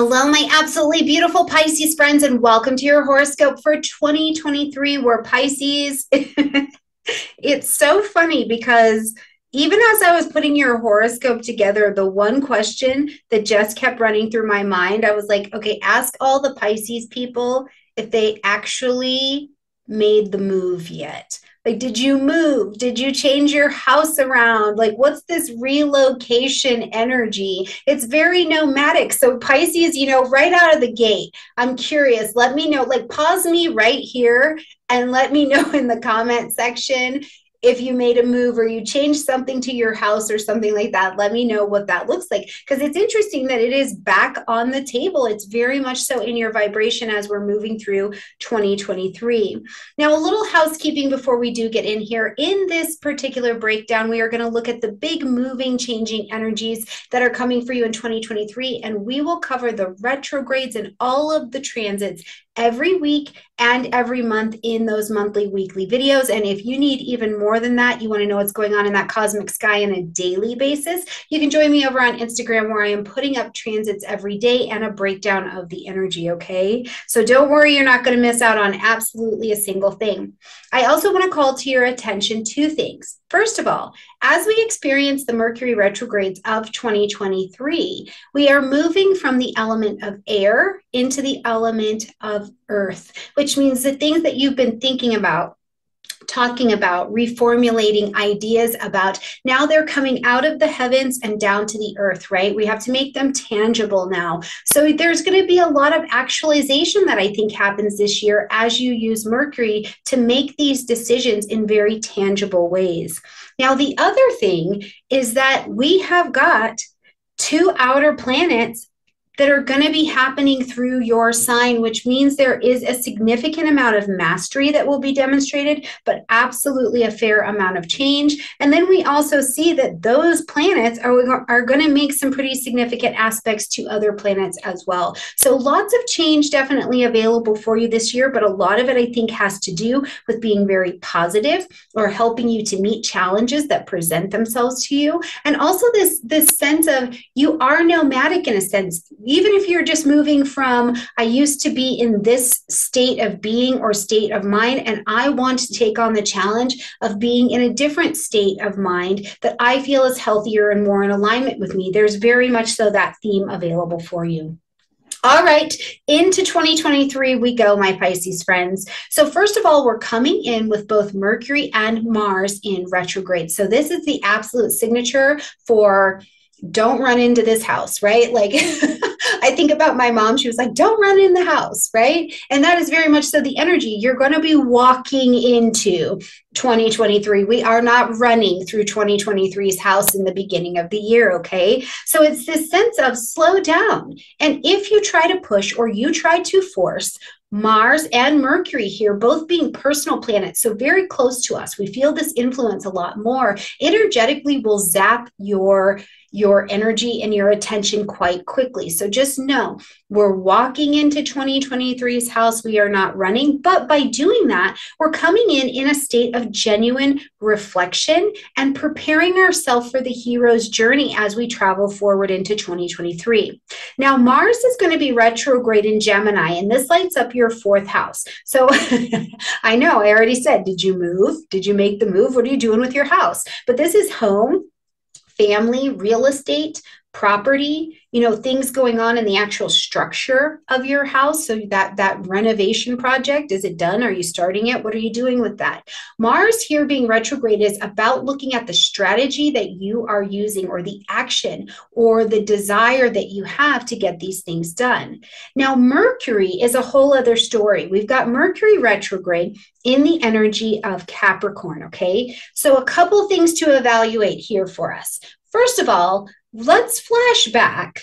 Hello, my absolutely beautiful Pisces friends, and welcome to your horoscope for 2023. Where Pisces, it's so funny because even as I was putting your horoscope together, the one question that just kept running through my mind, I was like, okay, ask all the Pisces people if they actually made the move yet. Like, did you move? Did you change your house around? Like, what's this relocation energy? It's very nomadic. So, Pisces, right out of the gate, I'm curious. Let me know, like, pause me right here and let me know in the comment section if you made a move or you changed something to your house or something like that. Let me know what that looks like, because it's interesting that it is back on the table. It's very much so in your vibration as we're moving through 2023. Now, a little housekeeping before we do get in here. In this particular breakdown, we are going to look at the big moving, changing energies that are coming for you in 2023, and we will cover the retrogrades and all of the transits every week and every month in those monthly, weekly videos. And if you need even more than that, you want to know what's going on in that cosmic sky on a daily basis, you can join me over on Instagram, where I am putting up transits every day and a breakdown of the energy, okay? So don't worry, you're not going to miss out on absolutely a single thing. I also want to call to your attention two things. First of all, as we experience the Mercury retrogrades of 2023, we are moving from the element of air into the element of earth, which means the things that you've been thinking about, talking about, reformulating ideas about, now they're coming out of the heavens and down to the earth, right? We have to make them tangible now. So there's going to be a lot of actualization that I think happens this year as you use Mercury to make these decisions in very tangible ways. Now, the other thing is that we have got two outer planets that are going to be happening through your sign, which means there is a significant amount of mastery that will be demonstrated, but absolutely a fair amount of change. And then we also see that those planets are going to make some pretty significant aspects to other planets as well. So lots of change definitely available for you this year, but a lot of it I think has to do with being very positive or helping you to meet challenges that present themselves to you. And also this sense of you are nomadic in a sense. Even if you're just moving from, I used to be in this state of being or state of mind, and I want to take on the challenge of being in a different state of mind that I feel is healthier and more in alignment with me. There's very much so that theme available for you. All right, into 2023 we go, my Pisces friends. So first of all, we're coming in with both Mercury and Mars in retrograde. So this is the absolute signature for don't run into this house, right? Like I think about my mom, she was like, don't run in the house, right? And that is very much so the energy you're going to be walking into 2023. We are not running through 2023's house in the beginning of the year, okay? So it's this sense of slow down. And if you try to push or you try to force, Mars and Mercury here, both being personal planets, so very close to us, we feel this influence a lot more, energetically will zap your energy and your attention quite quickly. So just know we're walking into 2023's house. We are not running, but by doing that, we're coming in a state of genuine reflection and preparing ourselves for the hero's journey as we travel forward into 2023. Now, Mars is going to be retrograde in Gemini, and this lights up your fourth house. So I know I already said, did you move? Did you make the move? What are you doing with your house? But this is home, family, real estate, property, things going on in the actual structure of your house. So that renovation project, is it done? Are you starting it? What are you doing with that? Mars here being retrograde is about looking at the strategy that you are using, or the action or the desire that you have to get these things done. Now, Mercury is a whole other story. We've got Mercury retrograde in the energy of Capricorn, okay? So a couple things to evaluate here for us. First of all, let's flash back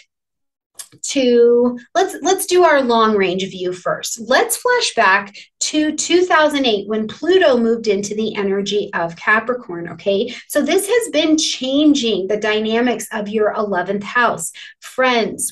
to, let's do our long range view first. Let's flash back to 2008 when Pluto moved into the energy of Capricorn, okay? So this has been changing the dynamics of your 11th house, friends,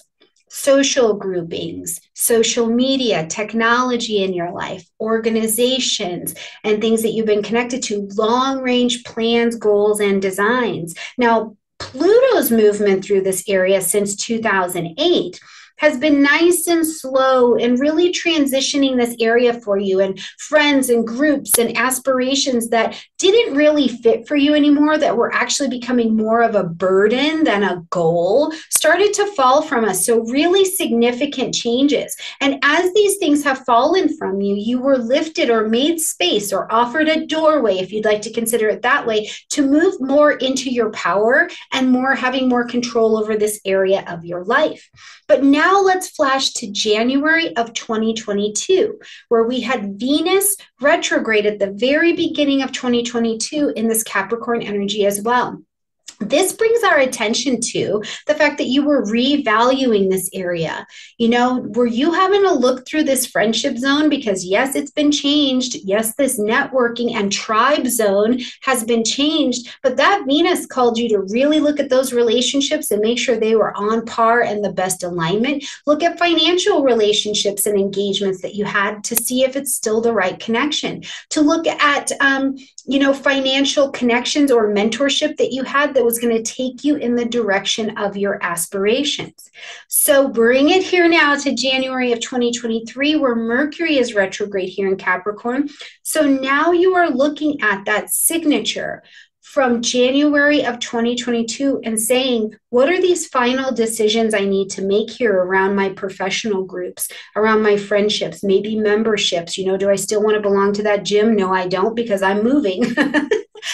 social groupings, social media, technology in your life, organizations, and things that you've been connected to, long-range plans, goals, and designs. Now, Pluto's movement through this area since 2008 has been nice and slow and really transitioning this area for you, and friends and groups and aspirations that didn't really fit for you anymore, that were actually becoming more of a burden than a goal, started to fall from us. So really significant changes. And as these things have fallen from you, you were lifted or made space or offered a doorway, if you'd like to consider it that way, to move more into your power and more having more control over this area of your life. But now let's flash to January of 2022, where we had Venus retrograde at the very beginning of 2022 in this Capricorn energy as well. This brings our attention to the fact that you were revaluing this area. You know, were you having a look through this friendship zone? Because yes, it's been changed. Yes, this networking and tribe zone has been changed, but that Venus called you to really look at those relationships and make sure they were on par and the best alignment. Look at financial relationships and engagements that you had to see if it's still the right connection. To look at, financial connections or mentorship that you had that was going to take you in the direction of your aspirations. So bring it here now to January of 2023, where Mercury is retrograde here in Capricorn. So now you are looking at that signature from January of 2022 and saying, what are these final decisions I need to make here around my professional groups, around my friendships, maybe memberships? Do I still want to belong to that gym? No, I don't, because I'm moving.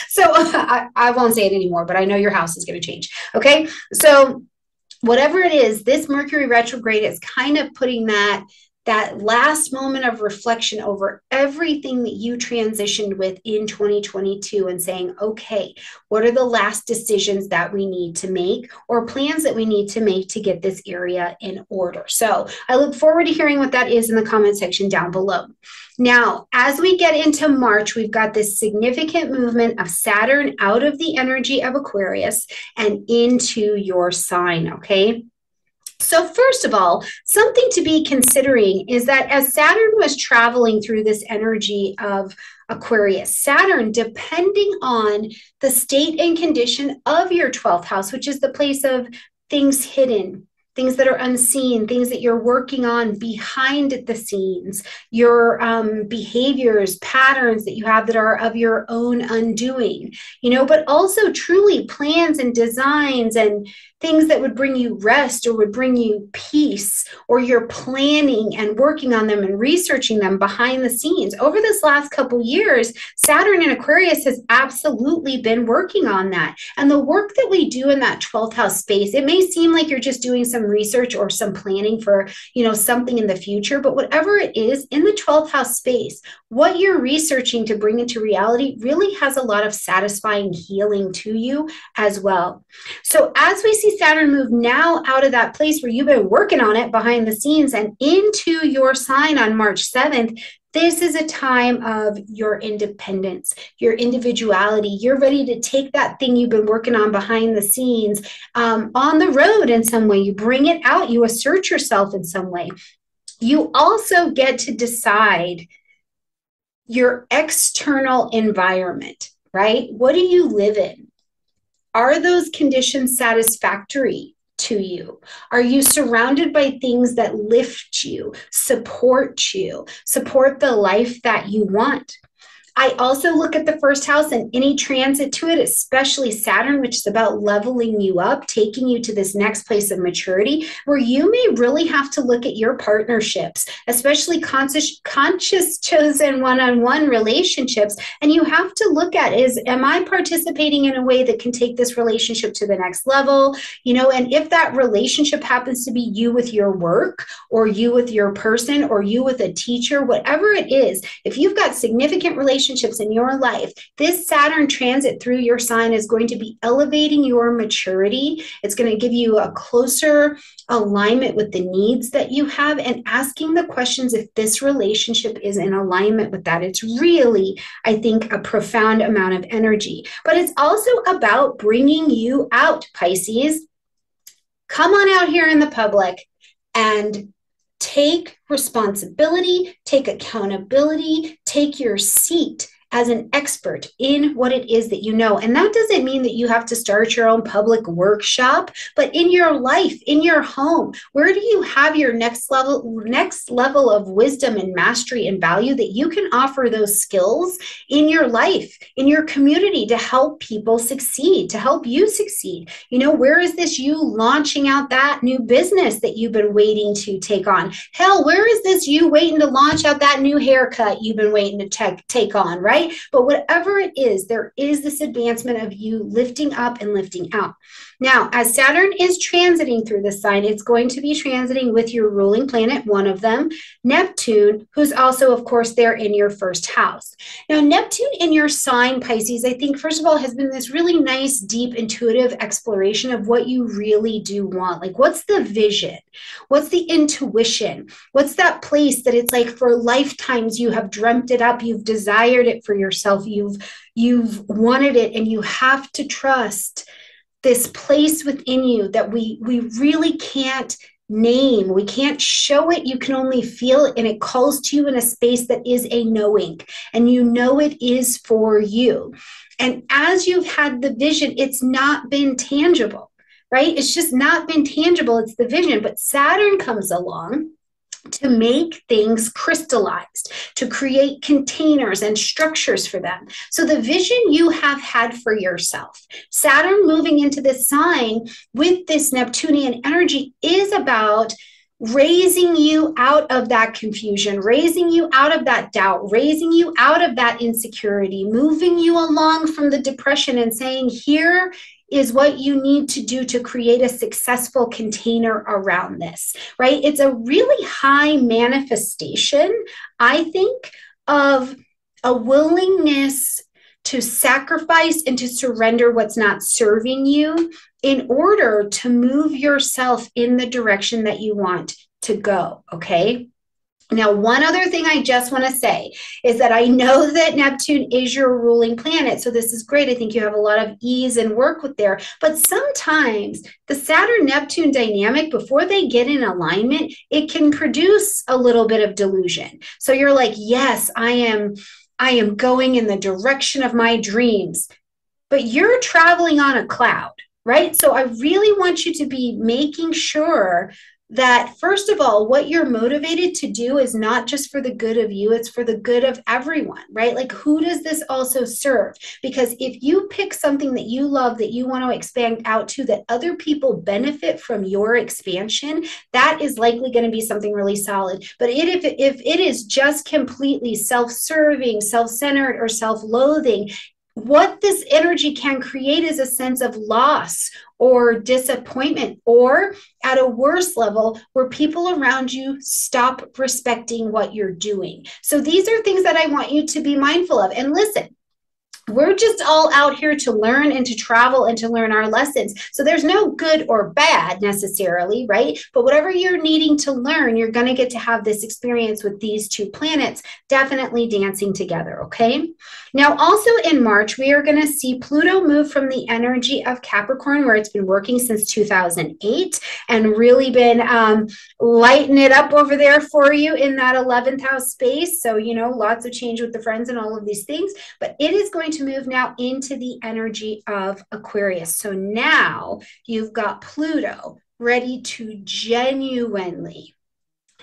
So I won't say it anymore, but I know your house is going to change. Okay. So whatever it is, this Mercury retrograde is kind of putting that last moment of reflection over everything that you transitioned with in 2022 and saying, okay, what are the last decisions that we need to make or plans that we need to make to get this area in order? So I look forward to hearing what that is in the comment section down below. Now, as we get into March, we've got this significant movement of Saturn out of the energy of Aquarius and into your sign, okay? So first of all, something to be considering is that as Saturn was traveling through this energy of Aquarius, Saturn, depending on the state and condition of your 12th house, which is the place of things hidden, things that are unseen, things that you're working on behind the scenes, your behaviors, patterns that you have that are of your own undoing, but also truly plans and designs and things that would bring you rest or would bring you peace, or you're planning and working on them and researching them behind the scenes. Over this last couple years, Saturn in Aquarius has absolutely been working on that. And the work that we do in that 12th house space, it may seem like you're just doing some research or some planning for, something in the future, but whatever it is in the 12th house space, what you're researching to bring into reality really has a lot of satisfying healing to you as well. So as we see Saturn move now out of that place where you've been working on it behind the scenes and into your sign on March 7th, this is a time of your independence, your individuality. You're ready to take that thing you've been working on behind the scenes on the road in some way. You bring it out, you assert yourself in some way. You also get to decide your external environment, right? What do you live in? Are those conditions satisfactory to you? Are you surrounded by things that lift you, support the life that you want? I also look at the first house and any transit to it, especially Saturn, which is about leveling you up, taking you to this next place of maturity, where you may really have to look at your partnerships, especially conscious chosen one-on-one relationships. And you have to look at am I participating in a way that can take this relationship to the next level? And if that relationship happens to be you with your work, or you with your person, or you with a teacher, whatever it is, if you've got significant relationships in your life, this Saturn transit through your sign is going to be elevating your maturity. It's going to give you a closer alignment with the needs that you have and asking the questions if this relationship is in alignment with that. It's really, I think, a profound amount of energy. But it's also about bringing you out, Pisces. Come on out here in the public and take responsibility, take accountability, take your seat as an expert in what it is that you know. And that doesn't mean that you have to start your own public workshop, but in your life, in your home, where do you have your next level of wisdom and mastery and value that you can offer those skills in your life, in your community, to help people succeed, to help you succeed? You know, where is this you launching out that new business that you've been waiting to take on? Hell, where is this you waiting to launch out that new haircut you've been waiting to take on, right? But whatever it is, there is this advancement of you lifting up and lifting out. Now, as Saturn is transiting through this sign, it's going to be transiting with your ruling planet, one of them, Neptune, who's also, of course, there in your first house. Now, Neptune in your sign, Pisces, I think, first of all, has been this really nice, deep, intuitive exploration of what you really do want. Like, what's the vision? What's the intuition? What's that place that it's like for lifetimes you have dreamt it up, you've desired it for yourself, you've wanted it, and you have to trust this place within you that we really can't name. We can't show it. You can only feel it, and it calls to you in a space that is a knowing, and you know it is for you. And as you've had the vision, it's not been tangible, right? It's just not been tangible. It's the vision. But Saturn comes along to make things crystallized, to create containers and structures for them. So the vision you have had for yourself, Saturn moving into this sign with this Neptunian energy, is about raising you out of that confusion, raising you out of that doubt, raising you out of that insecurity, moving you along from the depression and saying, here is what you need to do to create a successful container around this, right? It's a really high manifestation, I think, of a willingness to sacrifice and to surrender what's not serving you in order to move yourself in the direction that you want to go, okay? Now, one other thing I just want to say is that I know that Neptune is your ruling planet, so this is great. I think you have a lot of ease and work with there, but sometimes the Saturn-Neptune dynamic, before they get in alignment, it can produce a little bit of delusion. So you're like, yes, I am going in the direction of my dreams, but you're traveling on a cloud, right? So I really want you to be making sure that, first of all, what you're motivated to do is not just for the good of you, it's for the good of everyone, right? Like, who does this also serve? Because if you pick something that you love, that you want to expand out to, that other people benefit from your expansion, that is likely going to be something really solid. But if it is just completely self-serving, self-centered, or self-loathing, what this energy can create is a sense of loss or disappointment, or at a worse level, where people around you stop respecting what you're doing. So these are things that I want you to be mindful of. And listen, we're just all out here to learn and to travel and to learn our lessons. So there's no good or bad necessarily, right? But whatever you're needing to learn, you're going to get to have this experience with these two planets definitely dancing together, okay? Now, also in March, we are going to see Pluto move from the energy of Capricorn, where it's been working since 2008 and really been lighting it up over there for you in that 11th house space. So, you know, lots of change with the friends and all of these things, but it is going to move now into the energy of Aquarius. So now you've got Pluto ready to genuinely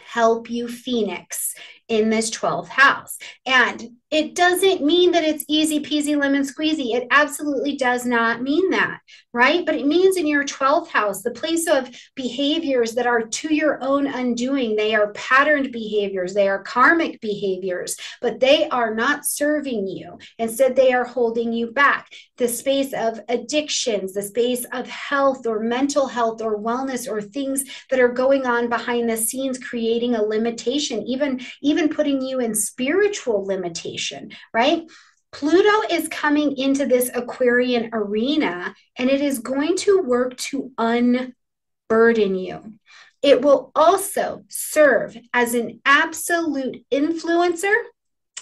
help you Phoenix in this 12th house. And it doesn't mean that it's easy peasy lemon squeezy. It absolutely does not mean that, right? But it means in your 12th house, the place of behaviors that are to your own undoing. They are patterned behaviors. They are karmic behaviors, but they are not serving you. Instead, they are holding you back. The space of addictions, the space of health or mental health or wellness, or things that are going on behind the scenes, creating a limitation, even putting you in spiritual limitation, right? Pluto is coming into this Aquarian arena, and it is going to work to unburden you. It will also serve as an absolute influencer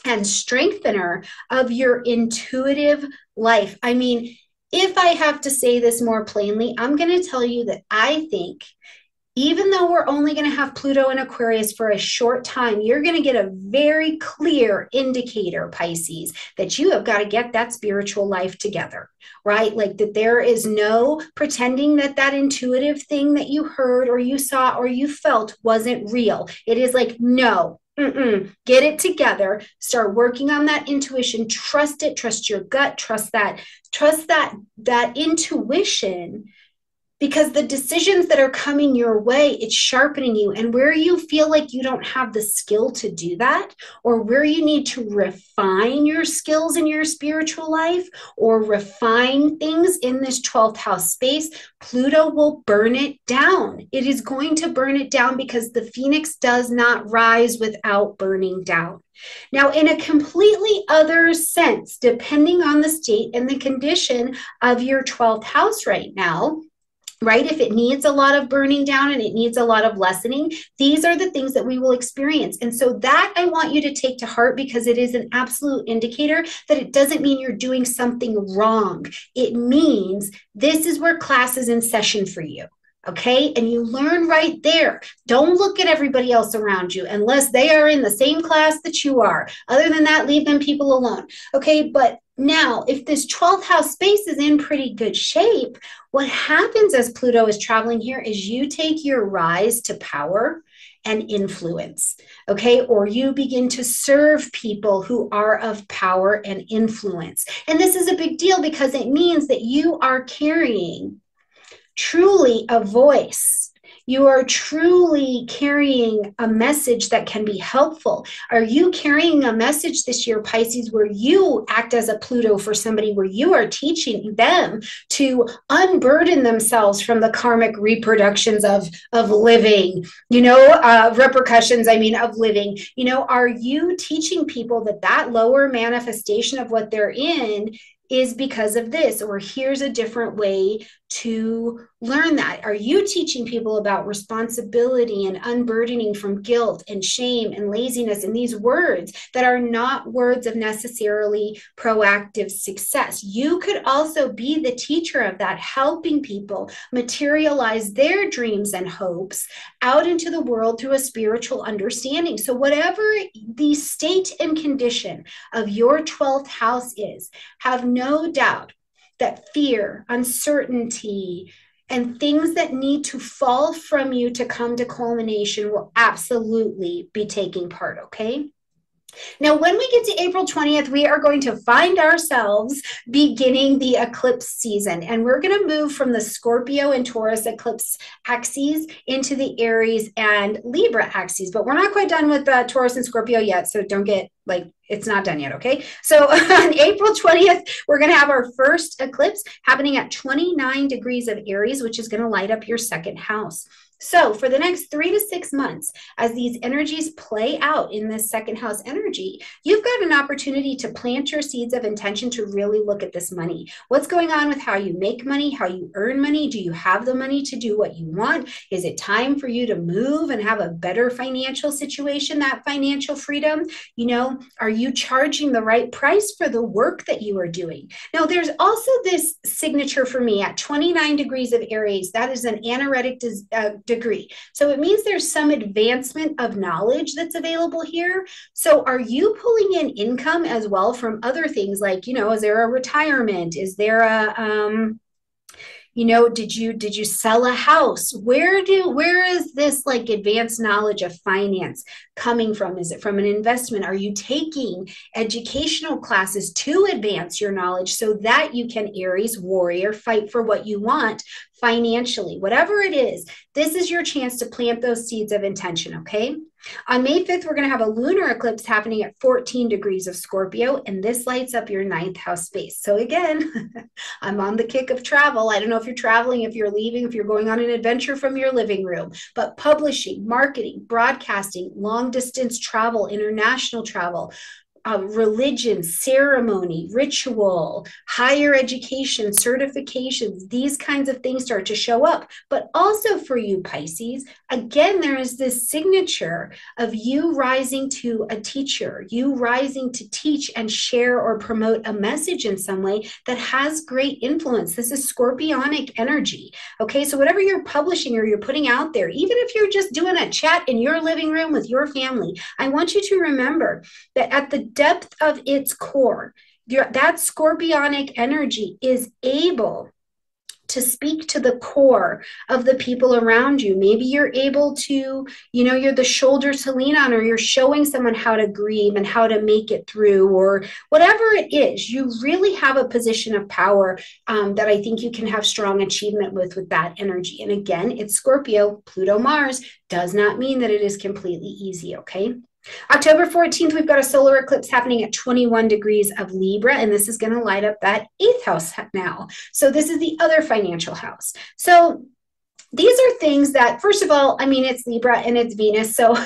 and strengthener of your intuitive life. I mean, if I have to say this more plainly, I'm going to tell you that I think even though we're only going to have Pluto in Aquarius for a short time, you're going to get a very clear indicator, Pisces, that you have got to get that spiritual life together, right? Like that there is no pretending that that intuitive thing that you heard or you saw or you felt wasn't real. It is like, no. Get it together. Start working on that intuition. Trust it. Trust your gut. Trust that intuition, because the decisions that are coming your way, it's sharpening you. And where you feel like you don't have the skill to do that, or where you need to refine your skills in your spiritual life or refine things in this 12th house space, Pluto will burn it down. It is going to burn it down because the phoenix does not rise without burning down. Now, in a completely other sense, depending on the state and the condition of your 12th house right now, right? If it needs a lot of burning down and it needs a lot of lessening, these are the things that we will experience. And so that I want you to take to heart, because it is an absolute indicator that it doesn't mean you're doing something wrong. It means this is where class is in session for you. Okay. And you learn right there. Don't look at everybody else around you unless they are in the same class that you are. Other than that, leave them people alone. Okay. But now, if this 12th house space is in pretty good shape, what happens as Pluto is traveling here is you take your rise to power and influence, okay? Or you begin to serve people who are of power and influence. And this is a big deal because it means that you are carrying truly a voice. You are truly carrying a message that can be helpful. Are you carrying a message this year, Pisces, where you act as a Pluto for somebody, where you are teaching them to unburden themselves from the karmic reproductions of living, repercussions, of living? Are you teaching people that lower manifestation of what they're in is because of this, or here's a different way to learn that? Are you teaching people about responsibility and unburdening from guilt and shame and laziness, and these words that are not words of necessarily proactive success? You could also be the teacher of that, helping people materialize their dreams and hopes out into the world through a spiritual understanding. So whatever the state and condition of your 12th house is, have no doubt that fear, uncertainty, and things that need to fall from you to come to culmination will absolutely be taking part, okay? Now, when we get to April 20th, we are going to find ourselves beginning the eclipse season. And we're going to move from the Scorpio and Taurus eclipse axes into the Aries and Libra axes. But we're not quite done with Taurus and Scorpio yet, so don't get it's not done yet, okay? So on April 20th, we're going to have our first eclipse happening at 29 degrees of Aries, which is going to light up your second house. So for the next 3 to 6 months, as these energies play out in this second house energy, you've got an opportunity to plant your seeds of intention to really look at this money. What's going on with how you make money, how you earn money? Do you have the money to do what you want? Is it time for you to move and have a better financial situation, that financial freedom? Are you charging the right price for the work that you are doing? Now, there's also this signature for me at 29 degrees of Aries. That is an anaretic degree. So it means there's some advancement of knowledge that's available here. So are you pulling in income as well from other things like, is there a retirement? Is there a, did you sell a house? Where is this advanced knowledge of finance coming from? Is it from an investment? Are you taking educational classes to advance your knowledge so that you can, Aries warrior, fight for what you want financially? Whatever it is, this is your chance to plant those seeds of intention, okay? On May 5th, we're going to have a lunar eclipse happening at 14 degrees of Scorpio, and this lights up your 9th house space. So again, I'm on the kick of travel. I don't know if you're traveling, if you're leaving, if you're going on an adventure from your living room, but publishing, marketing, broadcasting, long distance travel, international travel, religion, ceremony, ritual, higher education, certifications, these kinds of things start to show up. But also for you, Pisces, again, there is this signature of you rising to a teacher, you rising to teach and share or promote a message in some way that has great influence. This is scorpionic energy. Okay, so whatever you're publishing or you're putting out there, even if you're just doing a chat in your living room with your family, I want you to remember that at the depth of its core, that scorpionic energy is able to speak to the core of the people around you. Maybe you're able to, you're the shoulder to lean on, or you're showing someone how to grieve and how to make it through, or whatever it is. You really have a position of power that I think you can have strong achievement with that energy. And again, it's Scorpio, Pluto, Mars, does not mean that it is completely easy, okay? October 14th, we've got a solar eclipse happening at 21 degrees of Libra, and this is going to light up that 8th house now. So this is the other financial house. So these are things that, first of all, I mean, it's Libra and it's Venus. So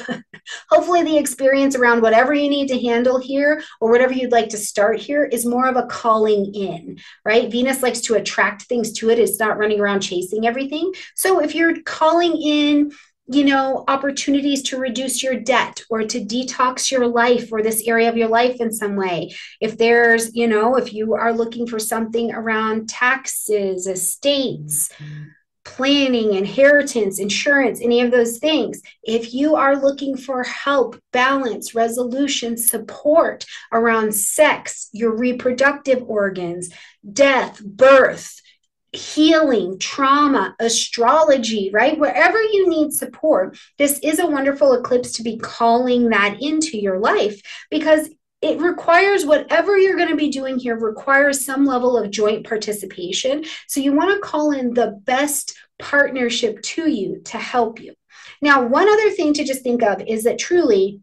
hopefully the experience around whatever you need to handle here or whatever you'd like to start here is more of a calling in, right? Venus likes to attract things to it. It's not running around chasing everything. So if you're calling in, opportunities to reduce your debt or to detox your life or this area of your life in some way. If there's, if you are looking for something around taxes, estates, planning, inheritance, insurance, any of those things. If you are looking for help, balance, resolution, support around sex, your reproductive organs, death, birth, healing, trauma, astrology, right? Wherever you need support, this is a wonderful eclipse to be calling that into your life, because it requires, whatever you're going to be doing here requires some level of joint participation. So you want to call in the best partnership to you to help you. Now, one other thing to just think of is that truly,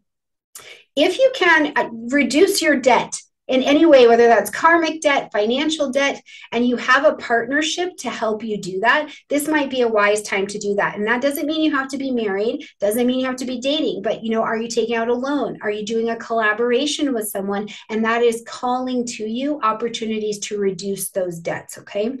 if you can reduce your debt in any way, whether that's karmic debt, financial debt, and you have a partnership to help you do that, this might be a wise time to do that. And that doesn't mean you have to be married, doesn't mean you have to be dating, but are you taking out a loan? Are you doing a collaboration with someone? And that is calling to you opportunities to reduce those debts, okay?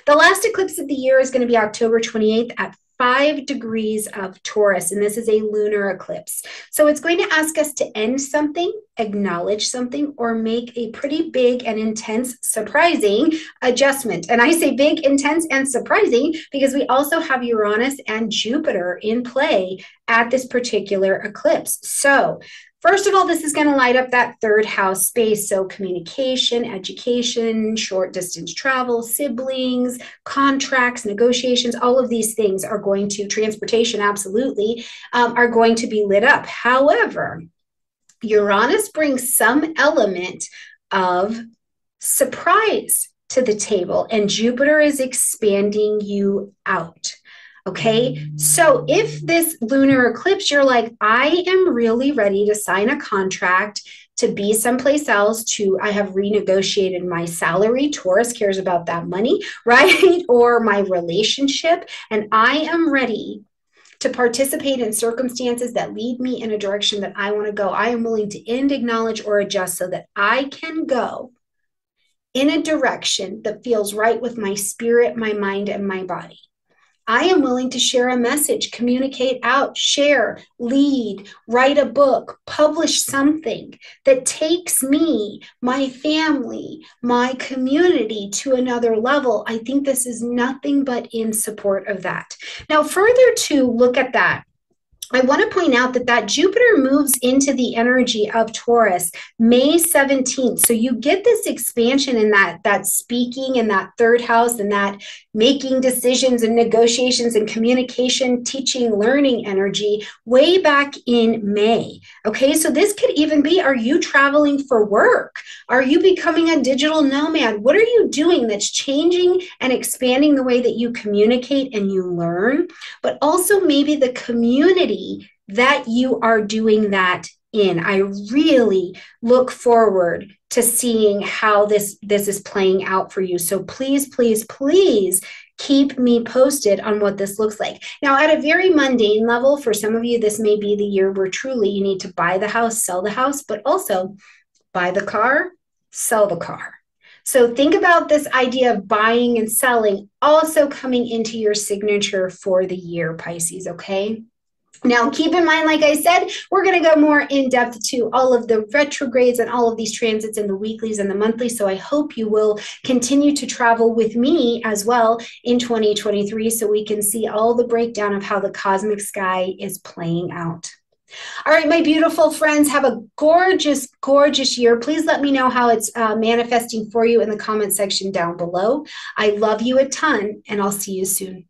The last eclipse of the year is going to be October 28th at 5 degrees of Taurus, and this is a lunar eclipse. So it's going to ask us to end something, acknowledge something, or make a pretty big and intense, surprising adjustment. And I say big, intense, and surprising because we also have Uranus and Jupiter in play at this particular eclipse. So first of all, this is going to light up that 3rd house space. So communication, education, short distance travel, siblings, contracts, negotiations, all of these things are going to, transportation, absolutely, are going to be lit up. However, Uranus brings some element of surprise to the table, and Jupiter is expanding you out. Okay, so if this lunar eclipse, you're like, I am really ready to sign a contract to be someplace else, I have renegotiated my salary. Taurus cares about that money, right? Or my relationship, and I am ready to participate in circumstances that lead me in a direction that I want to go. I am willing to end, acknowledge, or adjust so that I can go in a direction that feels right with my spirit, my mind, and my body. I am willing to share a message, communicate out, share, lead, write a book, publish something that takes me, my family, my community to another level. I think this is nothing but in support of that. Now, further to look at that, I want to point out that Jupiter moves into the energy of Taurus May 17th. So you get this expansion in that speaking in that 3rd house and that making decisions and negotiations and communication, teaching, learning energy way back in May. Okay, so this could even be, are you traveling for work? Are you becoming a digital nomad? What are you doing that's changing and expanding the way that you communicate and you learn? But also maybe the community that you are doing that in. I really look forward to seeing how this is playing out for you. So please, please, please keep me posted on what this looks like. Now, at a very mundane level, for some of you, this may be the year where truly you need to buy the house, sell the house, but also buy the car, sell the car. So think about this idea of buying and selling also coming into your signature for the year, Pisces, okay? Now, keep in mind, like I said, we're going to go more in depth to all of the retrogrades and all of these transits in the weeklies and the monthlies. So I hope you will continue to travel with me as well in 2023 so we can see all the breakdown of how the cosmic sky is playing out. All right, my beautiful friends, have a gorgeous, gorgeous year. Please let me know how it's manifesting for you in the comment section down below. I love you a ton, and I'll see you soon.